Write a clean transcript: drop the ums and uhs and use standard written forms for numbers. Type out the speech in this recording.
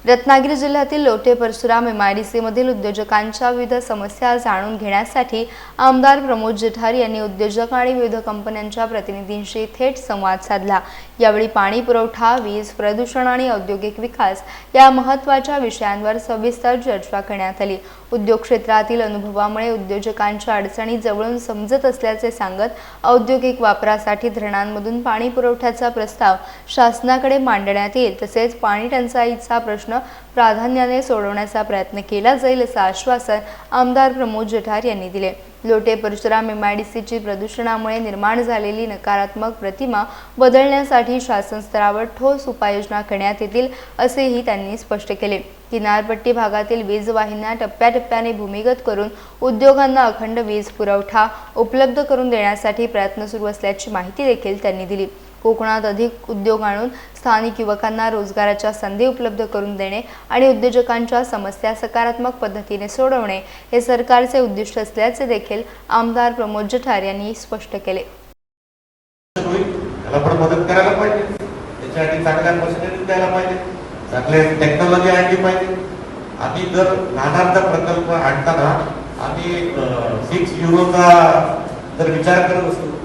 रत्नागिरी जिल्ह्यातील लोटे परशुराम MIDC मधील उद्योजकांच्या विविध समस्या जाणून घेण्यासाठी आमदार प्रमोद जठार यांनी उद्योजक आणि विविध कंपन्यांच्या प्रतिनिधींशी थेट संवाद साधला। यावेळी पाणी पुरवठा, वीज, प्रदूषण आणि औद्योगिक विकास या महत्त्वाच्या विषयांवर सविस्तर चर्चा करण्यात आली। उद्योग क्षेत्रातील अनुभवामुळे उद्योजकांच्या अडचणी जवळून समजत असल्याचे सांगत औद्योगिक वापरासाठी धरणांमधून पाणी पुरवठ्याचा प्रस्ताव शासनाकडे मांडण्यात येईल, तसेच पाणी टंचाईचा प्रश्न प्राधान्याने सोडवण्याचा प्रयत्न केला जाईल असे आश्वासन आमदार प्रमोद जठार यांनी दिले। लोटे परशुराम MIDCची प्रदूषणामुळे निर्माण झालेली नकारात्मक प्रतिमा बदलण्यासाठी शासन स्तरावर ठोस उपाययोजना करण्यात येतील असेही त्यांनी स्पष्ट केले। किनारपट्टी भागातील वीज वाहिन्या टप्प्याटप्प्याने भूमिगत करून उद्योगांना अखंड वीज पुरवठा उपलब्ध करून देण्यासाठी प्रयत्न सुरू असल्याची माहिती देखील त्यांनी दिली। कोकणात अधिक उद्योग आणून स्थानिक युवकांना रोजगाराच्या संधी उपलब्ध करून देणे आणि उद्योजकांच्या समस्या सकारात्मक पद्धतीने सोडवणे हे सरकारचे उद्दिष्ट असल्याचे देखील आमदार प्रमोद जठार यांनी स्पष्ट केले। मदत करायला पाहिजे, त्याच्यासाठी चांगल्या मशिनरी द्यायला पाहिजे, चांगले टेक्नॉलॉजी आणली पाहिजे। आम्ही जर नाणारचा प्रकल्प आणताना आम्ही 6 युरोचा जर विचार करत असतो